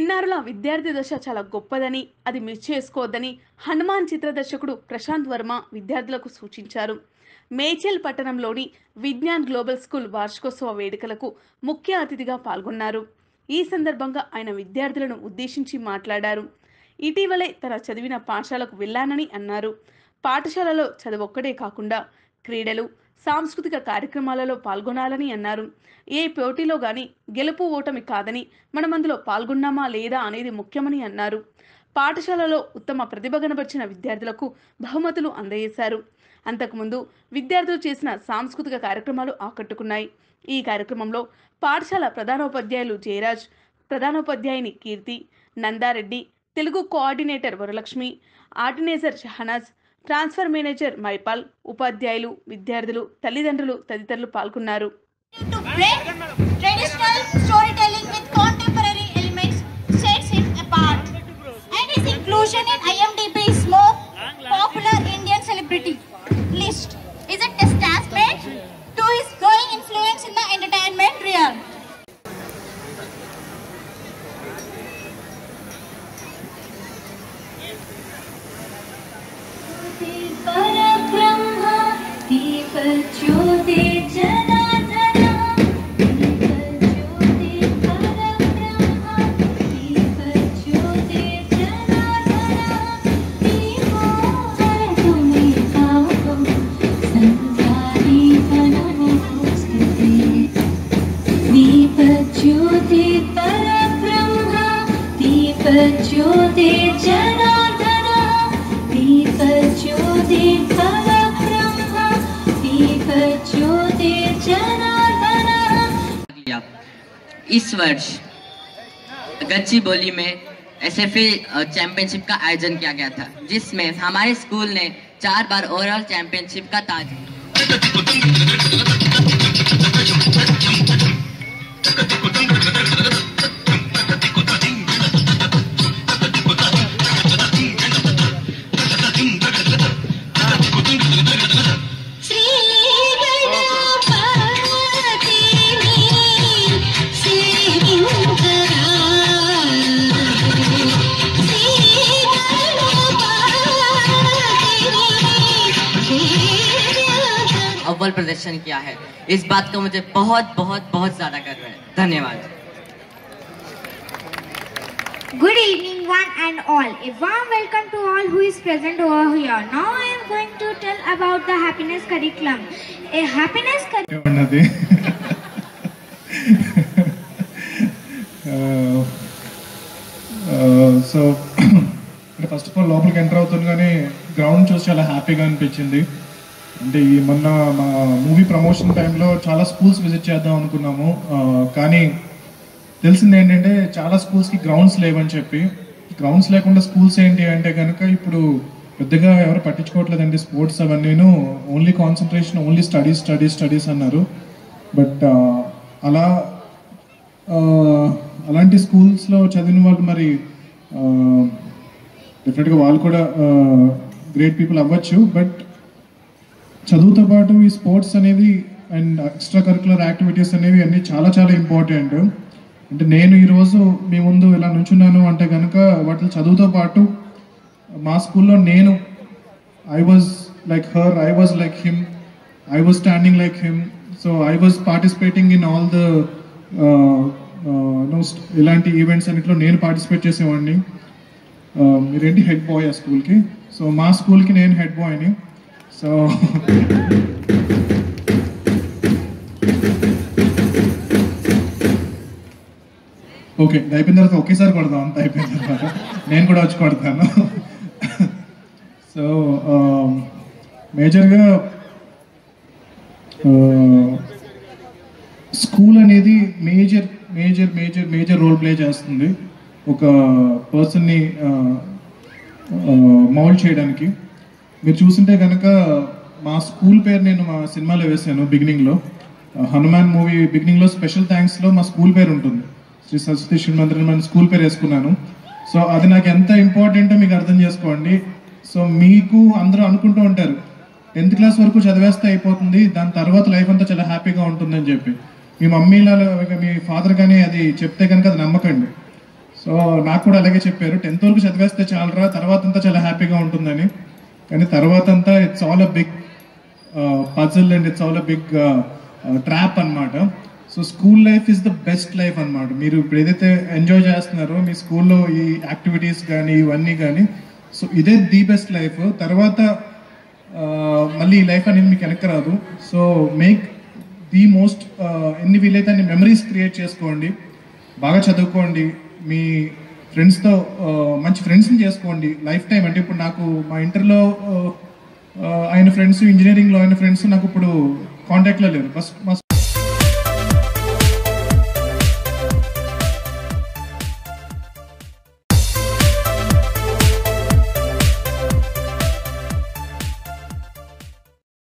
చిన్నారుల విద్యార్థి దశ చాలా గొప్పదని, అది మిస్ చేసుకోవద్దని హనుమాన్ చిత్ర దర్శకుడు ప్రశాంత్ వర్మ విద్యార్థులకు సూచించారు. మేడ్చల్ పట్టణంలోని విజ్ఞాన్ గ్లోబల్ స్కూల్ వార్షికోత్సవ వేడుకలకు ముఖ్య అతిథిగా పాల్గొన్నారు. ఈ సందర్భంగా ఆయన విద్యార్థులను ఉద్దేశించి మాట్లాడారు. ఇటీవలే తన చదివిన పాఠశాలకు వెళ్ళానని అన్నారు. పాఠశాలలో చదువొక్కడే కాకుండా క్రీడలు, సాంస్కృతిక కార్యక్రమాలలో పాల్గొనాలని అన్నారు. ఏ పోటీలో గాని గెలుపు ఓటమి కాదని, మనం అందులో పాల్గొన్నామా లేదా అనేది ముఖ్యమని అన్నారు. పాఠశాలలో ఉత్తమ ప్రతిభ కనబర్చిన విద్యార్థులకు బహుమతులు అందజేశారు. అంతకుముందు విద్యార్థులు చేసిన సాంస్కృతిక కార్యక్రమాలు ఆకట్టుకున్నాయి. ఈ కార్యక్రమంలో పాఠశాల ప్రధానోపాధ్యాయులు జయరాజ్, ప్రధానోపాధ్యాయుని Keerthi, Nandareddy, Telugu coordinator Varalakshmi, organiser Shahnaz, transfer manager Maipal, ఉపాధ్యాయులు, విద్యార్థులు, తల్లిదండ్రులు తదితరులు పాల్గొన్నారు. To blend traditional storytelling with contemporary elements sets him apart, and his inclusion in IMDb's most popular Indian celebrity list is a testament to his growing influence in the entertainment realm. ज्योति जनार्दन दीप ज्योति परब्रह्म दीप ज्योति जनार्दन। इस वर्ष गच्चीबौली में SFA championship का आयोजन किया गया था, जिसमें हमारे स्कूल ने 4 बार ओवरऑल चैंपियनशिप का ताज अव्वल प्रदर्शन किया है। इस बात का मुझे बहुत बहुत बहुत ज्यादा गर्व है। धन्यवाद। Good evening one and all. A warm welcome to all who is present over here. Now I am going to tell about the happiness curriculum. A happiness so first of all లోపలికి enter అవుతుండగానే ground చూసి చాలా హ్యాపీగా అనిపించింది. అంటే ఈ మొన్న మా movie promotion టైంలో చాలా స్కూల్స్ విజిట్ చేద్దాం అనుకున్నాము, కానీ తెలిసింది ఏంటంటే చాలా స్కూల్స్కి గ్రౌండ్స్ లేవని చెప్పి. గ్రౌండ్స్ లేకుండా స్కూల్స్ ఏంటి అంటే కనుక ఇప్పుడు పెద్దగా ఎవరు పట్టించుకోవట్లేదండి స్పోర్ట్స్ అవన్నీను. Only concentration, only studies studies studies అన్నారు. బట్ అలాంటి స్కూల్స్లో చదివిన వాళ్ళు మరి డెఫినెట్గా వాళ్ళు కూడా గ్రేట్ పీపుల్ అవ్వచ్చు. బట్ చదువుతో పాటు ఈ స్పోర్ట్స్ అనేది అండ్ ఎక్స్ట్రా కరికులర్ యాక్టివిటీస్ అనేవి అన్నీ చాలా చాలా ఇంపార్టెంట్. అంటే నేను ఈరోజు మీ ముందు ఇలా నుంచున్నాను అంటే కనుక వాటి చదువుతో పాటు మా స్కూల్లో నేను I was like her, I was like him, I was standing like him. So I was participating in all the ఇలాంటి ఈవెంట్స్ అన్నింటిలో నేను పార్టిసిపేట్ చేసేవాడిని. మీరేంటి హెడ్ బాయ్ ఆ స్కూల్కి? సో మా స్కూల్కి నేను హెడ్ బాయ్ని. సో ఓకే, అయిపోయిన తర్వాత ఒకేసారి కొడదాం, అంత అయిపోయిన తర్వాత నేను కూడా వచ్చి కొడతాను. సో మేజర్గా స్కూల్ అనేది major major major major role play చేస్తుంది ఒక పర్సన్ని మౌల్డ్ చేయడానికి. మీరు చూస్తుంటే కనుక మా స్కూల్ పేరు నేను మా సినిమాలో వేసాను బిగినింగ్లో. హనుమాన్ మూవీ బిగినింగ్లో స్పెషల్ థ్యాంక్స్లో మా స్కూల్ పేరు ఉంటుంది, శ్రీ సరస్వతి శిశు మందిరం అని స్కూల్ పేరు వేసుకున్నాను. సో అది నాకు ఎంత ఇంపార్టెంటో మీకు అర్థం చేసుకోండి. సో మీకు అందరూ అనుకుంటూ ఉంటారు 10th క్లాస్ వరకు చదివేస్తే అయిపోతుంది, దాని తర్వాత లైఫ్ అంతా చాలా హ్యాపీగా ఉంటుందని చెప్పి. మీ మమ్మీల మీ ఫాదర్ కానీ అది చెప్తే కనుక అది నమ్మకండి. సో నాకు కూడా అలాగే చెప్పారు, 10th వరకు చదివేస్తే చాలరా, తర్వాత అంతా చాలా హ్యాపీగా ఉంటుందని. కానీ తర్వాత అంతా it's all a big puzzle and it's all a big trap అన్నమాట. So school life is the best life అన్నమాట. మీరు ఇప్పుడు ఏదైతే ఎంజాయ్ చేస్తున్నారో మీ స్కూల్లో ఈ యాక్టివిటీస్ కానీ ఇవన్నీ కానీ, సో ఇదే ది బెస్ట్ లైఫ్. తర్వాత మళ్ళీ ఈ లైఫ్ అనేది మీకు వెనక్కి రాదు. సో మేక్ ది మోస్ట్, ఎన్ని వీలైతే అన్ని మెమరీస్ క్రియేట్ చేసుకోండి, బాగా చదువుకోండి, మీ ఫ్రెండ్స్తో మంచి ఫ్రెండ్స్ని చేసుకోండి లైఫ్ టైం. అంటే ఇప్పుడు నాకు మా ఇంటర్లో అయిన ఫ్రెండ్స్, ఇంజనీరింగ్లో అయిన ఫ్రెండ్స్ నాకు ఇప్పుడు కాంటాక్ట్లో లేరు. ఫస్ట్